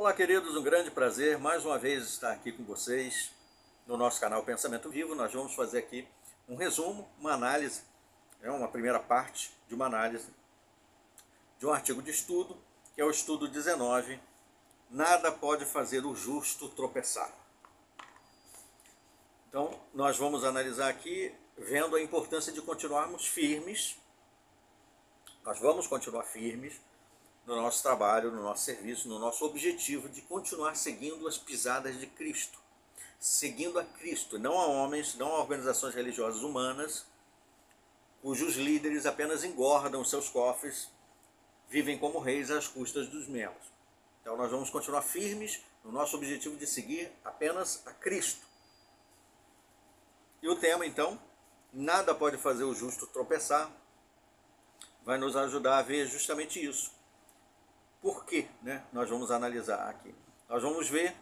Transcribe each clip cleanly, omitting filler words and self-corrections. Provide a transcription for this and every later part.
Olá, queridos, um grande prazer mais uma vez estar aqui com vocês no nosso canal Pensamento Vivo. Nós vamos fazer aqui um resumo, uma análise, uma primeira parte de uma análise de um artigo de estudo, que é o estudo 19, Nada pode fazer o justo tropeçar. Então, nós vamos analisar aqui, vendo a importância de continuarmos firmes. Nós vamos continuar firmes no nosso trabalho, no nosso serviço, no nosso objetivo de continuar seguindo as pisadas de Cristo. Seguindo a Cristo, não a homens, não a organizações religiosas humanas, cujos líderes apenas engordam seus cofres, vivem como reis às custas dos membros. Então nós vamos continuar firmes no nosso objetivo de seguir apenas a Cristo. E o tema, então, nada pode fazer o justo tropeçar, vai nos ajudar a ver justamente isso. Por quê? Nós vamos analisar aqui. Nós vamos ver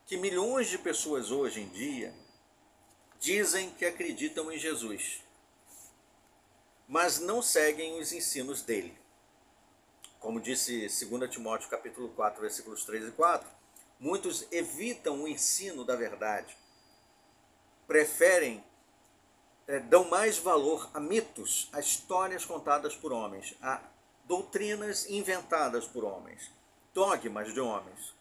que milhões de pessoas hoje em dia dizem que acreditam em Jesus, mas não seguem os ensinos dele. Como disse 2 Timóteo capítulo 4, versículos 3 e 4, muitos evitam o ensino da verdade, preferem, dão mais valor a mitos, a histórias contadas por homens, a doutrinas inventadas por homens, dogmas de homens,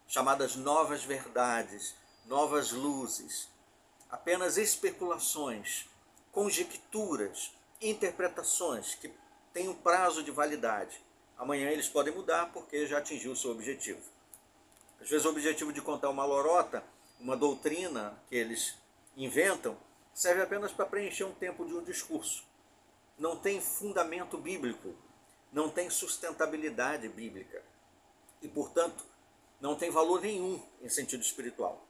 chamadas novas verdades, novas luzes, apenas especulações, conjecturas, interpretações que têm um prazo de validade. Amanhã eles podem mudar porque já atingiu o seu objetivo. Às vezes o objetivo de contar uma lorota, uma doutrina que eles inventam, serve apenas para preencher um tempo de um discurso. Não tem fundamento bíblico, não tem sustentabilidade bíblica e, portanto, não tem valor nenhum em sentido espiritual.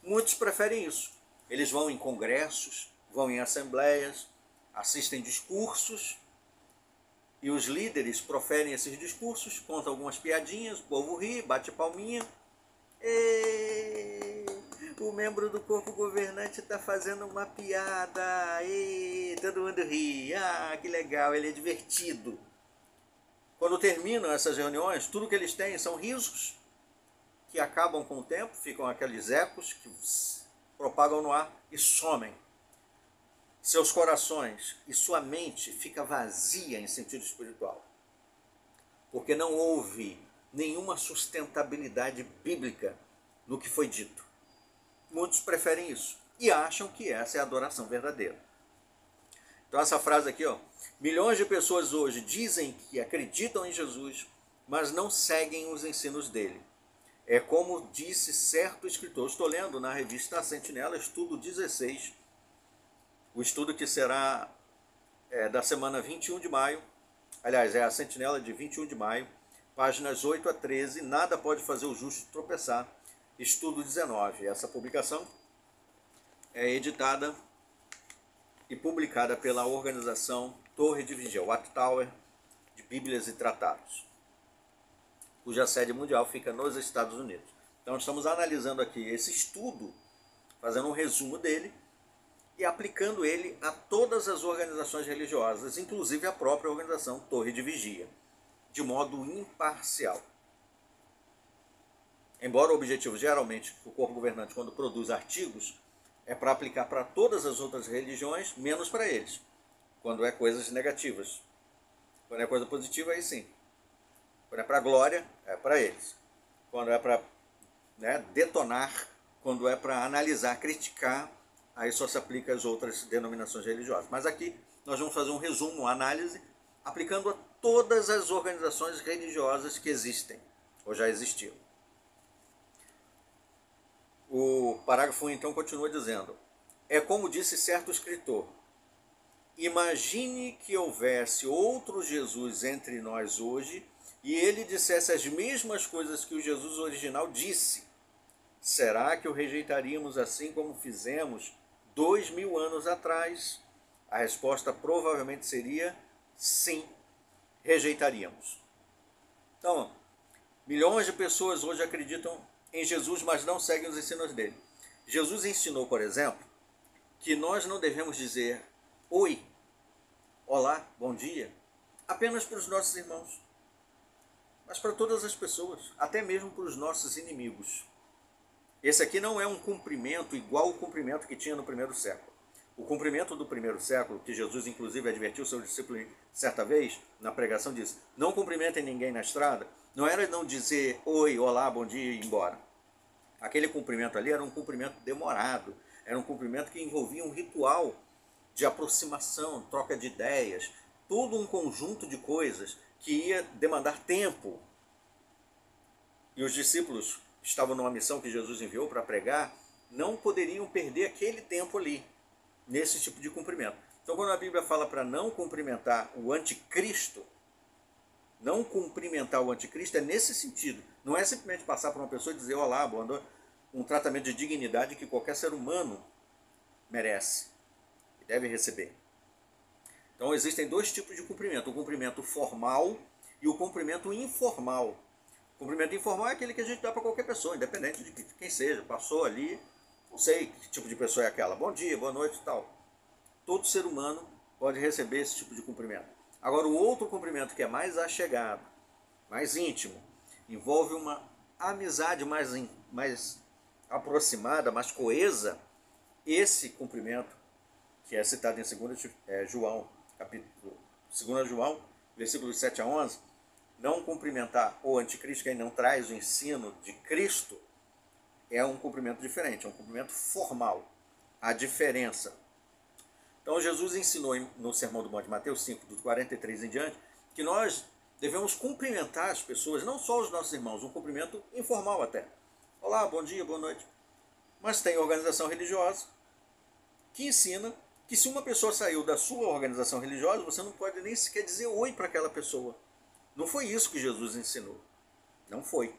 Muitos preferem isso. Eles vão em congressos, vão em assembleias, assistem discursos e os líderes proferem esses discursos, contam algumas piadinhas, o povo ri, bate palminha. O membro do corpo governante está fazendo uma piada, todo mundo ri, que legal, ele é divertido. Quando terminam essas reuniões, tudo que eles têm são risos, que acabam com o tempo, ficam aqueles ecos que propagam no ar e somem. Seus corações e sua mente fica vazia em sentido espiritual, porque não houve nenhuma sustentabilidade bíblica no que foi dito. Muitos preferem isso e acham que essa é a adoração verdadeira. Então essa frase aqui, milhões de pessoas hoje dizem que acreditam em Jesus, mas não seguem os ensinos dele. É como disse certo escritor, estou lendo na revista Sentinela, estudo 16, o estudo que será da semana 21 de maio, aliás, é a Sentinela de 21 de maio, páginas 8 a 13, nada pode fazer o justo tropeçar, estudo 19. Essa publicação é editada e publicada pela organização Torre de Vigia, Watchtower de Bíblias e Tratados, cuja sede mundial fica nos Estados Unidos. Então estamos analisando aqui esse estudo, fazendo um resumo dele e aplicando ele a todas as organizações religiosas, inclusive a própria organização Torre de Vigia, de modo imparcial. Embora o objetivo geralmente do corpo governante, quando produz artigos, é para aplicar para todas as outras religiões, menos para eles, quando é coisas negativas. Quando é coisa positiva, aí sim. Quando é para glória, é para eles. Quando é para detonar, quando é para analisar, criticar, aí só se aplica às outras denominações religiosas. Mas aqui nós vamos fazer um resumo, uma análise, aplicando a todas as organizações religiosas que existem, ou já existiram. O parágrafo 1, então, continua dizendo: é como disse certo escritor, imagine que houvesse outro Jesus entre nós hoje e ele dissesse as mesmas coisas que o Jesus original disse. Será que o rejeitaríamos assim como fizemos 2000 anos atrás? A resposta provavelmente seria sim, rejeitaríamos. Então, milhões de pessoas hoje acreditam em Jesus, mas não seguem os ensinos dele. Jesus ensinou, por exemplo, que nós não devemos dizer oi, olá, bom dia, apenas para os nossos irmãos. mas para todas as pessoas, até mesmo para os nossos inimigos. Esse aqui não é um cumprimento igual ao cumprimento que tinha no primeiro século. O cumprimento do primeiro século, que Jesus inclusive advertiu seus discípulos certa vez, na pregação disse, não cumprimentem ninguém na estrada, não era não dizer oi, olá, bom dia e ir embora. Aquele cumprimento ali era um cumprimento demorado, era um cumprimento que envolvia um ritual de aproximação, troca de ideias, todo um conjunto de coisas que ia demandar tempo. E os discípulos que estavam numa missão que Jesus enviou para pregar, não poderiam perder aquele tempo ali, nesse tipo de cumprimento. Então, quando a Bíblia fala para não cumprimentar o anticristo, não cumprimentar o anticristo é nesse sentido. Não é simplesmente passar por uma pessoa e dizer olá, boa noite, um tratamento de dignidade que qualquer ser humano merece e deve receber. Então, existem dois tipos de cumprimento, o cumprimento formal e o cumprimento informal. O cumprimento informal é aquele que a gente dá para qualquer pessoa, independente de quem seja, passou ali, não sei que tipo de pessoa é aquela, bom dia, boa noite e tal. Todo ser humano pode receber esse tipo de cumprimento. Agora, o outro cumprimento que é mais achegado, mais íntimo, envolve uma amizade mais aproximada, mais coesa. Esse cumprimento, que é citado em 2 João, capítulo 2 João, versículos 7 a 11, não cumprimentar o anticristo, quem não traz o ensino de Cristo, é um cumprimento diferente, é um cumprimento formal. A diferença. Então Jesus ensinou no Sermão do Monte, Mateus 5, do 43 em diante, que nós devemos cumprimentar as pessoas, não só os nossos irmãos, um cumprimento informal até. Olá, bom dia, boa noite. Mas tem organização religiosa que ensina que se uma pessoa saiu da sua organização religiosa, você não pode nem sequer dizer oi para aquela pessoa. Não foi isso que Jesus ensinou. Não foi.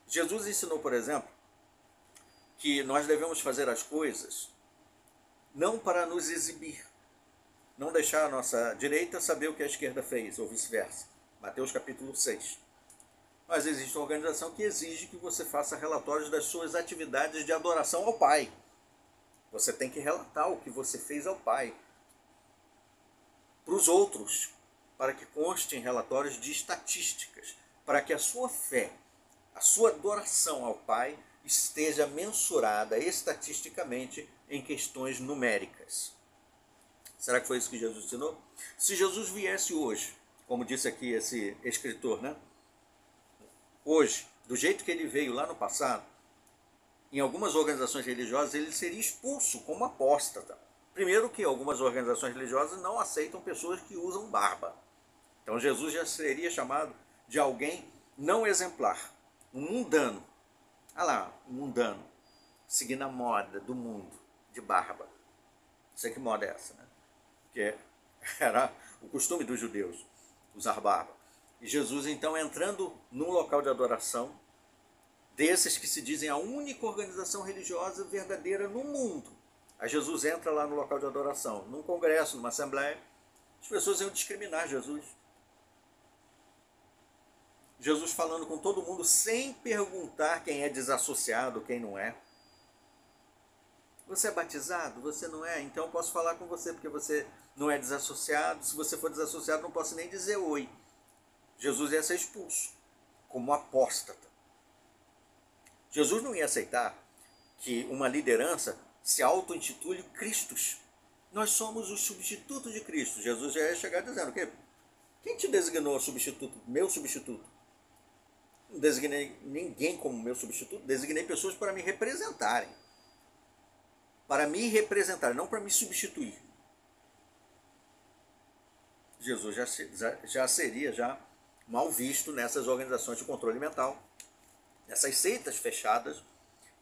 Jesus ensinou, por exemplo, que nós devemos fazer as coisas não para nos exibir, não deixar a nossa direita saber o que a esquerda fez, ou vice-versa. Mateus capítulo 6. Mas existe uma organização que exige que você faça relatórios das suas atividades de adoração ao Pai. Você tem que relatar o que você fez ao Pai para os outros, para que conste em relatórios de estatísticas, para que a sua fé, a sua adoração ao Pai esteja mensurada estatisticamente em questões numéricas. Será que foi isso que Jesus ensinou? Se Jesus viesse hoje, como disse aqui esse escritor, né? Hoje, do jeito que ele veio lá no passado, em algumas organizações religiosas ele seria expulso como apóstata. Primeiro que algumas organizações religiosas não aceitam pessoas que usam barba. Então Jesus já seria chamado de alguém não exemplar, um mundano. Ah lá, um mundano, seguindo a moda do mundo, de barba. Não sei que moda é essa, né? Que era o costume dos judeus, usar barba. E Jesus, então, entrando num local de adoração, desses que se dizem a única organização religiosa verdadeira no mundo. Aí Jesus entra lá no local de adoração, num congresso, numa assembleia, as pessoas iam discriminar Jesus. Jesus falando com todo mundo sem perguntar quem é desassociado, quem não é. Você é batizado? Você não é? Então eu posso falar com você porque você não é desassociado. Se você for desassociado, não posso nem dizer oi. Jesus ia ser expulso como apóstata. Jesus não ia aceitar que uma liderança se auto-intitule Cristos. Nós somos o substituto de Cristo. Jesus já ia chegar dizendo, quem te designou substituto, meu substituto? Não designei ninguém como meu substituto, designei pessoas para me representarem. Para me representar, não para me substituir. Jesus já seria mal visto nessas organizações de controle mental, nessas seitas fechadas,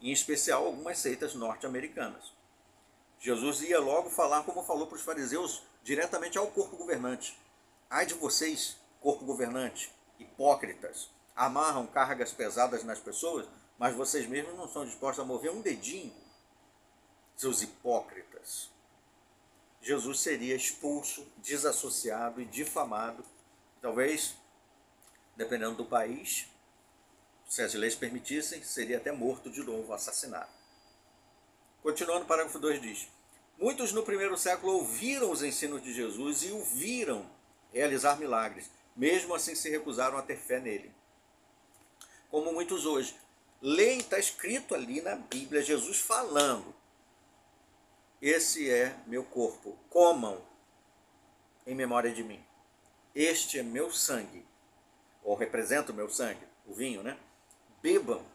em especial algumas seitas norte-americanas. Jesus ia logo falar, como falou para os fariseus, diretamente ao corpo governante. Ai de vocês, corpo governante, hipócritas, amarram cargas pesadas nas pessoas, mas vocês mesmos não são dispostos a mover um dedinho. Seus hipócritas. Jesus seria expulso, desassociado e difamado. Talvez, dependendo do país, se as leis permitissem, seria até morto de novo, assassinado. Continuando, o parágrafo 2 diz: muitos no primeiro século ouviram os ensinos de Jesus e o viram realizar milagres, Mesmo assim se recusaram a ter fé nele. Como muitos hoje. Leem, está escrito ali na Bíblia, Jesus falando. Esse é meu corpo, comam em memória de mim. Este é meu sangue, ou representa o meu sangue, o vinho, né? Bebam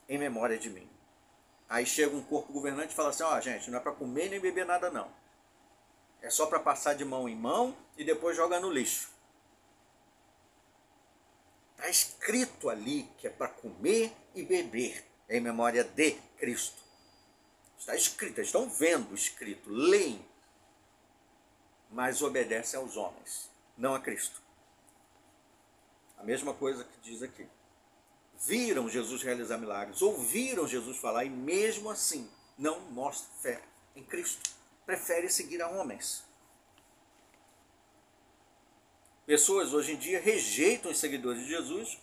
em memória de mim. Aí chega um corpo governante e fala assim, ó, gente, não é para comer nem beber nada não. É só para passar de mão em mão e depois joga no lixo. Está escrito ali que é para comer e beber em memória de Cristo. Está escrito, eles estão vendo escrito, leem, mas obedecem aos homens, não a Cristo. A mesma coisa que diz aqui. Viram Jesus realizar milagres, ouviram Jesus falar e mesmo assim não mostram fé em Cristo. Prefere seguir a homens. Pessoas hoje em dia rejeitam os seguidores de Jesus,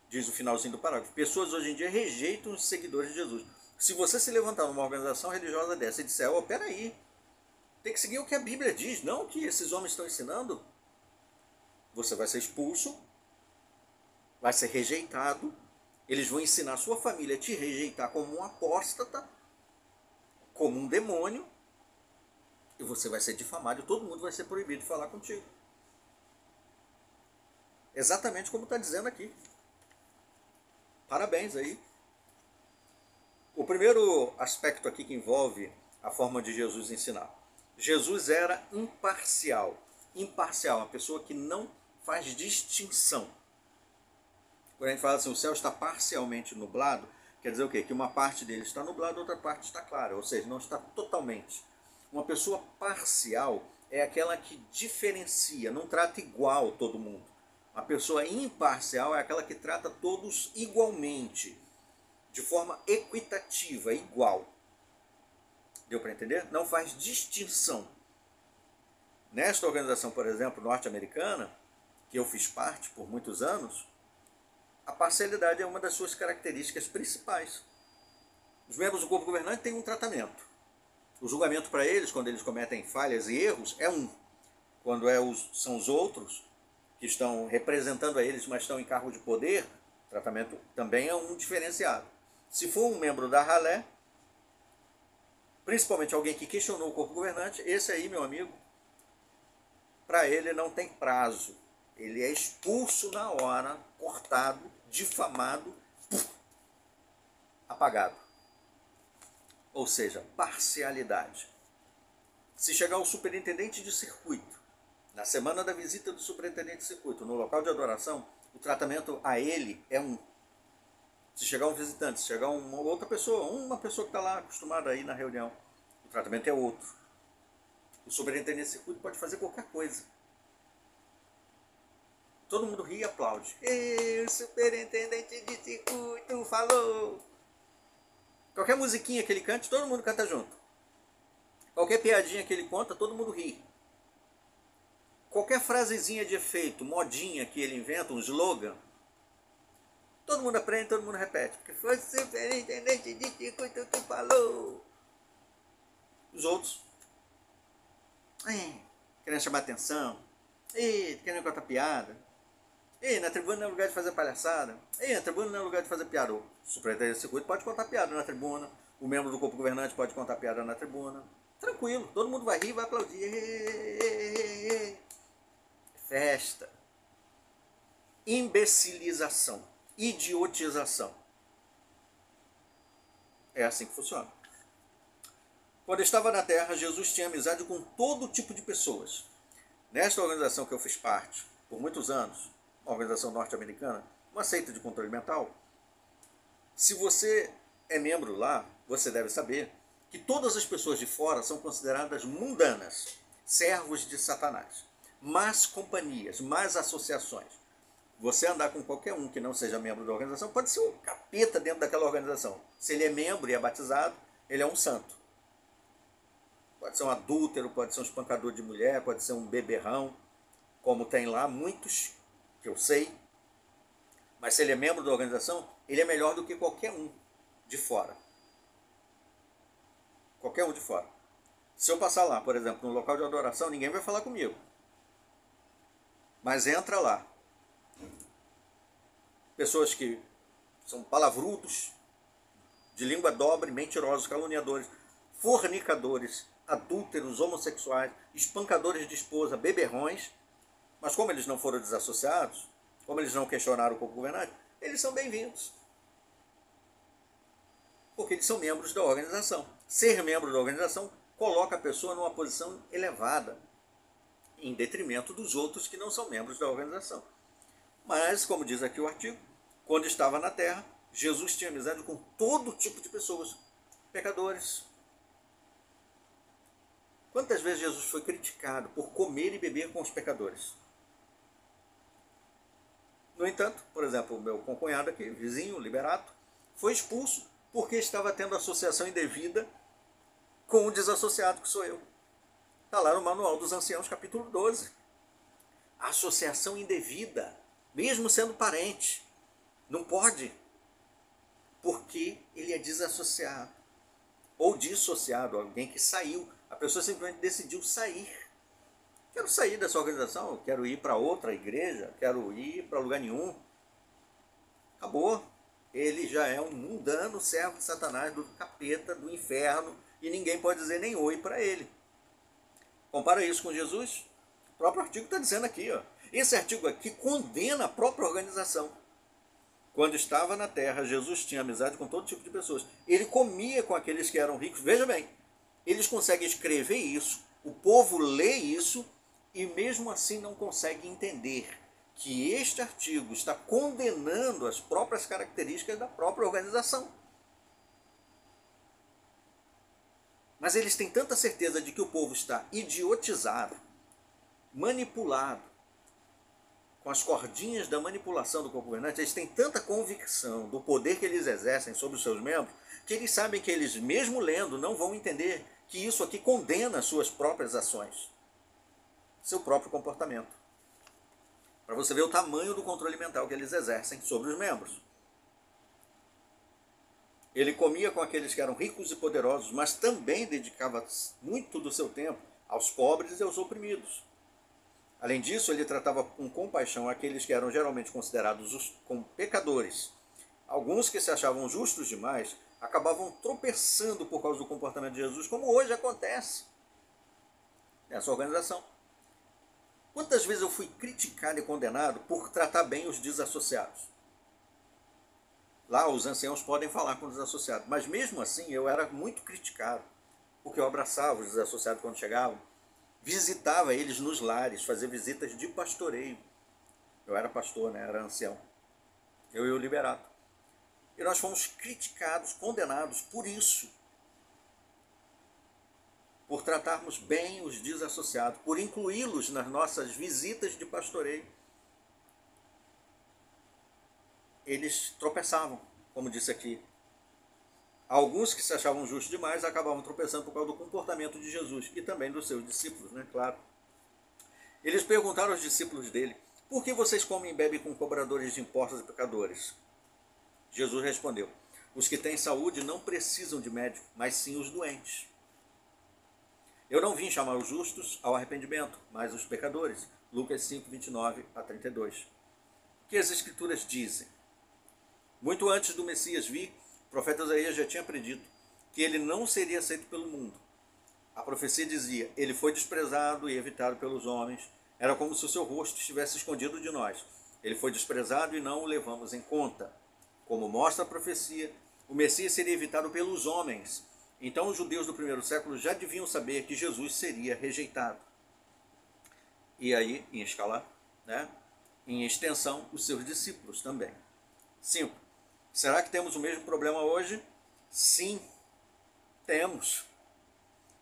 diz o finalzinho do parágrafo. Pessoas hoje em dia rejeitam os seguidores de Jesus. Se você se levantar numa organização religiosa dessa e disser, oh, peraí, tem que seguir o que a Bíblia diz, não o que esses homens estão ensinando, você vai ser expulso, vai ser rejeitado, eles vão ensinar a sua família a te rejeitar como um apóstata, como um demônio, e você vai ser difamado e todo mundo vai ser proibido de falar contigo. Exatamente como está dizendo aqui. Parabéns aí. O primeiro aspecto aqui que envolve a forma de Jesus ensinar. Jesus era imparcial. Imparcial, uma pessoa que não faz distinção. Quando a gente fala assim, o céu está parcialmente nublado, quer dizer o quê? Que uma parte dele está nublada, outra parte está clara, ou seja, não está totalmente. Uma pessoa parcial é aquela que diferencia, não trata igual todo mundo. Uma pessoa imparcial é aquela que trata todos igualmente, de forma equitativa, igual. Deu para entender? Não faz distinção. Nesta organização, por exemplo, norte-americana, que eu fiz parte por muitos anos, a parcialidade é uma das suas características principais. Os membros do corpo governante têm um tratamento. O julgamento para eles, quando eles cometem falhas e erros, é um. Quando são os outros, que estão representando a eles, mas estão em cargo de poder, o tratamento também é um diferenciado. Se for um membro da ralé, principalmente alguém que questionou o corpo governante, esse aí, meu amigo, para ele não tem prazo. Ele é expulso na hora, cortado, difamado, apagado. Ou seja, parcialidade. Se chegar o superintendente de circuito, na semana da visita do superintendente de circuito, no local de adoração, o tratamento a ele é um. Se chegar um visitante, se chegar uma outra pessoa, uma pessoa que está lá acostumada a ir na reunião, o tratamento é outro. O superintendente de circuito pode fazer qualquer coisa. Todo mundo ri e aplaude. E o superintendente de circuito falou. Qualquer musiquinha que ele cante, todo mundo canta junto. Qualquer piadinha que ele conta, todo mundo ri. Qualquer frasezinha de efeito, modinha que ele inventa, um slogan, todo mundo aprende, todo mundo repete. Porque foi o superintendente de circuito que falou. Os outros, querendo chamar atenção, querendo contar piada. Na tribuna não é lugar de fazer palhaçada. Na tribuna não é lugar de fazer piada. O superintendente de circuito pode contar piada na tribuna. O membro do corpo governante pode contar piada na tribuna. Tranquilo, todo mundo vai rir e vai aplaudir. Festa. Imbecilização. Idiotização. É assim que funciona. Quando estava na Terra, Jesus tinha amizade com todo tipo de pessoas. Nesta organização que eu fiz parte por muitos anos, uma organização norte-americana, uma seita de controle mental, se você é membro lá, você deve saber que todas as pessoas de fora são consideradas mundanas, servos de Satanás, más companhias, más associações. Você andar com qualquer um que não seja membro da organização, pode ser um capeta dentro daquela organização. Se ele é membro e é batizado, ele é um santo. Pode ser um adúltero, pode ser um espancador de mulher, pode ser um beberrão, como tem lá muitos que eu sei. Mas se ele é membro da organização, ele é melhor do que qualquer um de fora. Qualquer um de fora. Se eu passar lá, por exemplo, no local de adoração, ninguém vai falar comigo. Mas entra lá pessoas que são palavrudos, de língua dobre, mentirosos, caluniadores, fornicadores, adúlteros, homossexuais, espancadores de esposa, beberrões, mas como eles não foram desassociados, como eles não questionaram o corpo governante, eles são bem-vindos. Porque eles são membros da organização. Ser membro da organização coloca a pessoa numa posição elevada, em detrimento dos outros que não são membros da organização. Mas, como diz aqui o artigo, quando estava na terra, Jesus tinha amizade com todo tipo de pessoas, pecadores. Quantas vezes Jesus foi criticado por comer e beber com os pecadores? No entanto, por exemplo, o meu concunhado aqui, vizinho, Liberato, foi expulso porque estava tendo associação indevida com o desassociado, que sou eu. Está lá no Manual dos Anciãos, capítulo 12. A associação indevida, mesmo sendo parente, não pode, porque ele é desassociado. Ou dissociado, alguém que saiu. A pessoa simplesmente decidiu sair. Quero sair dessa organização, quero ir para outra igreja, quero ir para lugar nenhum. Acabou. Ele já é um mundano, servo de Satanás, do capeta, do inferno, e ninguém pode dizer nem oi para ele. Compara isso com Jesus. O próprio artigo está dizendo aqui, ó. Esse artigo aqui condena a própria organização. Quando estava na terra, Jesus tinha amizade com todo tipo de pessoas. Ele comia com aqueles que eram ricos. Veja bem, eles conseguem escrever isso, o povo lê isso e mesmo assim não consegue entender que este artigo está condenando as próprias características da própria organização. Mas eles têm tanta certeza de que o povo está idiotizado, manipulado, com as cordinhas da manipulação do corpo governante, eles têm tanta convicção do poder que eles exercem sobre os seus membros, que eles sabem que eles, mesmo lendo, não vão entender que isso aqui condena as suas próprias ações, seu próprio comportamento. Para você ver o tamanho do controle mental que eles exercem sobre os membros. Ele comia com aqueles que eram ricos e poderosos, mas também dedicava muito do seu tempo aos pobres e aos oprimidos. Além disso, ele tratava com compaixão aqueles que eram geralmente considerados como pecadores. Alguns que se achavam justos demais acabavam tropeçando por causa do comportamento de Jesus, como hoje acontece nessa organização. Quantas vezes eu fui criticado e condenado por tratar bem os desassociados? Lá os anciãos podem falar com os desassociados, mas mesmo assim eu era muito criticado, porque eu abraçava os desassociados quando chegavam, visitava eles nos lares, fazia visitas de pastoreio. Eu era pastor, né? Era ancião. Eu e o Liberato. E nós fomos criticados, condenados por isso. Por tratarmos bem os desassociados, por incluí-los nas nossas visitas de pastoreio. Eles tropeçavam, como disse aqui. Alguns que se achavam justos demais acabavam tropeçando por causa do comportamento de Jesus e também dos seus discípulos, né? Claro. Eles perguntaram aos discípulos dele: por que vocês comem e bebem com cobradores de impostos e pecadores? Jesus respondeu: os que têm saúde não precisam de médico, mas sim os doentes. Eu não vim chamar os justos ao arrependimento, mas os pecadores. Lucas 5, 29 a 32. O que as Escrituras dizem? Muito antes do Messias vir, o profeta Isaías já tinha predito que ele não seria aceito pelo mundo. A profecia dizia: ele foi desprezado e evitado pelos homens. Era como se o seu rosto estivesse escondido de nós. Ele foi desprezado e não o levamos em conta. Como mostra a profecia, o Messias seria evitado pelos homens. Então os judeus do primeiro século já deviam saber que Jesus seria rejeitado. E aí, em escala, né? Em extensão, os seus discípulos também. 5. Será que temos o mesmo problema hoje? Sim, temos.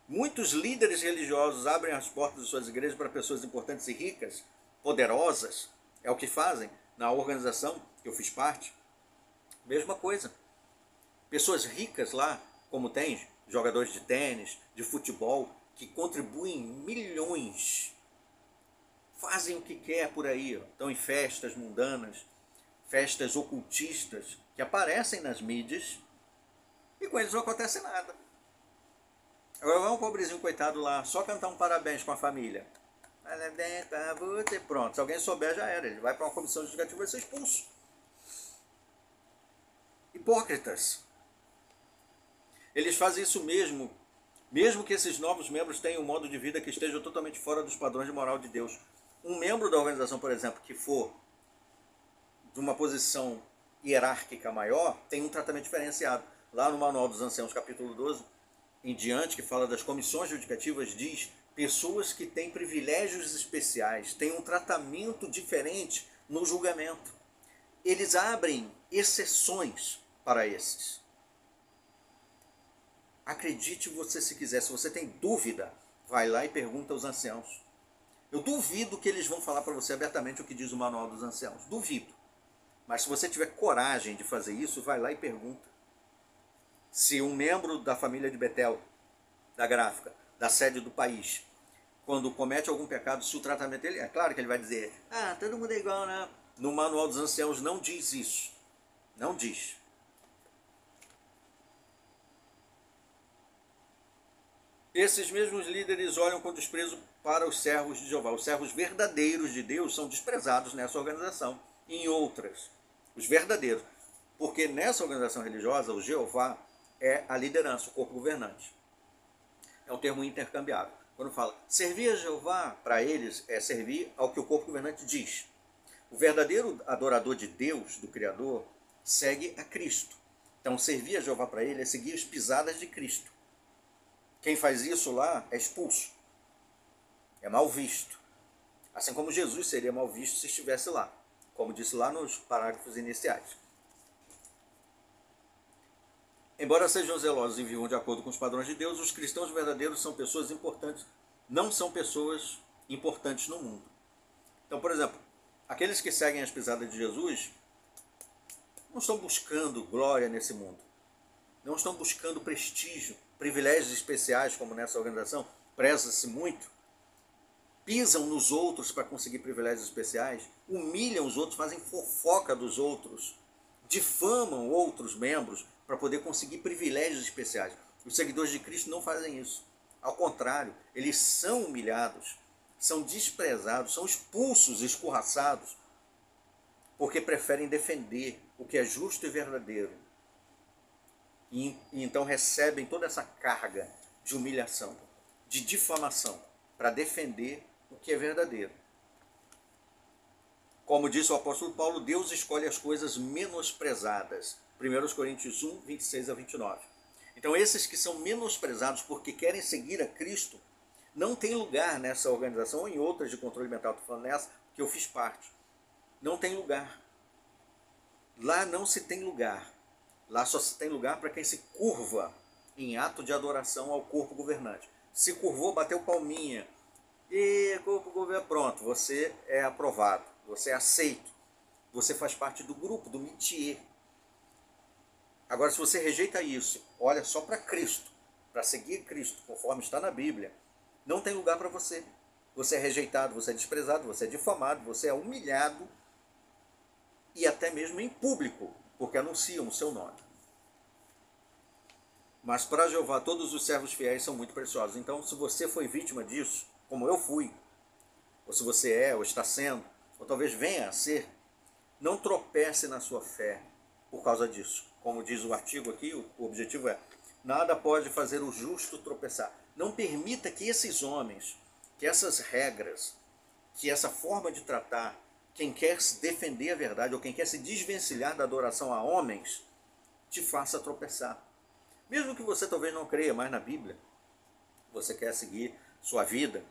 Muitos líderes religiosos abrem as portas de suas igrejas para pessoas importantes e ricas, poderosas. É o que fazem na organização que eu fiz parte. Mesma coisa. Pessoas ricas lá, como tem jogadores de tênis, de futebol, que contribuem milhões. Fazem o que quer por aí. Estão em festas mundanas, festas ocultistas, que aparecem nas mídias, e com eles não acontece nada. Agora vai um pobrezinho coitado lá, só cantar um parabéns com a família. Pronto, se alguém souber já era, ele vai para uma comissão judicativa e vai ser expulso. Hipócritas. Eles fazem isso mesmo que esses novos membros tenham um modo de vida que esteja totalmente fora dos padrões de moral de Deus. Um membro da organização, por exemplo, que for de uma posição hierárquica maior, tem um tratamento diferenciado. Lá no Manual dos Anciãos, capítulo 12, em diante, que fala das comissões judicativas, diz: pessoas que têm privilégios especiais, têm um tratamento diferente no julgamento. Eles abrem exceções para esses. Acredite você se quiser, se você tem dúvida, vai lá e pergunta aos anciãos. Eu duvido que eles vão falar para você abertamente o que diz o Manual dos Anciãos. Duvido. Mas se você tiver coragem de fazer isso, vai lá e pergunta. Se um membro da família de Betel, da gráfica, da sede do país, quando comete algum pecado, se o tratamento dele... É claro que ele vai dizer, todo mundo é igual, né? No Manual dos Anciãos não diz isso. Não diz. Esses mesmos líderes olham com desprezo para os servos de Jeová. Os servos verdadeiros de Deus são desprezados nessa organização e em outras. Os verdadeiros. Porque nessa organização religiosa, o Jeová é a liderança, o corpo governante. É um termo intercambiável. Quando fala servir a Jeová, para eles é servir ao que o corpo governante diz. O verdadeiro adorador de Deus, do Criador, segue a Cristo. Então servir a Jeová para ele é seguir as pisadas de Cristo. Quem faz isso lá é expulso. É mal visto. Assim como Jesus seria mal visto se estivesse lá. Como disse lá nos parágrafos iniciais. Embora sejam zelosos e vivam de acordo com os padrões de Deus, os cristãos verdadeiros são pessoas importantes, não são pessoas importantes no mundo. Então, por exemplo, aqueles que seguem as pisadas de Jesus não estão buscando glória nesse mundo. Não estão buscando prestígio, privilégios especiais, como nessa organização, preza-se muito. Pisam nos outros para conseguir privilégios especiais, humilham os outros, fazem fofoca dos outros, difamam outros membros para poder conseguir privilégios especiais. Os seguidores de Cristo não fazem isso. Ao contrário, eles são humilhados, são desprezados, são expulsos, escorraçados, porque preferem defender o que é justo e verdadeiro. E então recebem toda essa carga de humilhação, de difamação, para defender o que é verdadeiro. Como disse o apóstolo Paulo, Deus escolhe as coisas menosprezadas. 1 Coríntios 1, 26 a 29. Então esses que são menosprezados porque querem seguir a Cristo, não tem lugar nessa organização ou em outras de controle mental. Estou falando nessa que eu fiz parte. Não tem lugar. Lá não se tem lugar. Lá só se tem lugar para quem se curva em ato de adoração ao corpo governante. Se curvou, bateu palminha. E corpo governante, pronto, você é aprovado, você é aceito. Você faz parte do grupo, do métier. Agora, se você rejeita isso, olha só para Cristo, para seguir Cristo, conforme está na Bíblia, não tem lugar para você. Você é rejeitado, você é desprezado, você é difamado, você é humilhado e até mesmo em público, porque anunciam o seu nome. Mas para Jeová todos os servos fiéis são muito preciosos. Então, se você foi vítima disso, como eu fui, ou se você é, ou está sendo, ou talvez venha a ser, não tropece na sua fé por causa disso. Como diz o artigo aqui, o objetivo é: nada pode fazer o justo tropeçar. Não permita que esses homens, que essas regras, que essa forma de tratar quem quer se defender a verdade ou quem quer se desvencilhar da adoração a homens, te faça tropeçar. Mesmo que você talvez não creia mais na Bíblia, você quer seguir sua vida,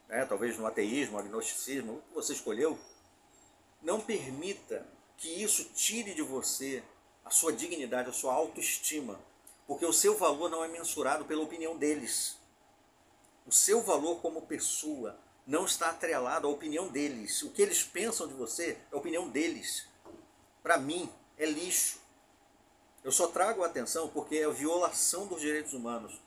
né, talvez no ateísmo, agnosticismo, o que você escolheu, não permita que isso tire de você a sua dignidade, a sua autoestima, porque o seu valor não é mensurado pela opinião deles. O seu valor como pessoa não está atrelado à opinião deles. O que eles pensam de você é a opinião deles. Para mim, é lixo. Eu só trago a atenção porque é a violação dos direitos humanos.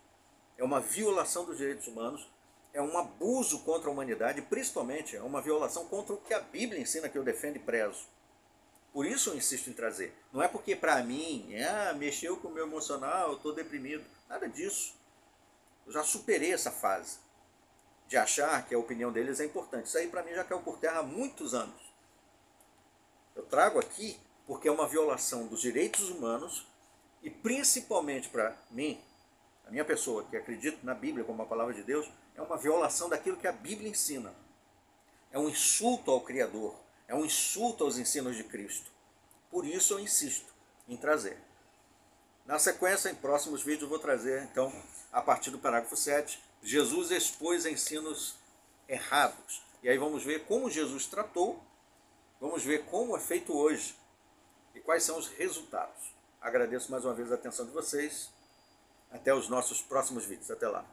É uma violação dos direitos humanos, é um abuso contra a humanidade, principalmente é uma violação contra o que a Bíblia ensina, que eu defendo e prezo. Por isso eu insisto em trazer. Não é porque para mim, mexeu com o meu emocional, eu estou deprimido. Nada disso. Eu já superei essa fase. de achar que a opinião deles é importante. Isso aí para mim já caiu por terra há muitos anos. Eu trago aqui porque é uma violação dos direitos humanos e principalmente para mim, a minha pessoa que acredita na Bíblia como a palavra de Deus, é uma violação daquilo que a Bíblia ensina. É um insulto ao Criador, é um insulto aos ensinos de Cristo. Por isso eu insisto em trazer. Na sequência, em próximos vídeos, eu vou trazer, então, a partir do parágrafo 7, Jesus expôs ensinos errados. E aí vamos ver como Jesus tratou, vamos ver como é feito hoje e quais são os resultados. Agradeço mais uma vez a atenção de vocês. Até os nossos próximos vídeos. Até lá.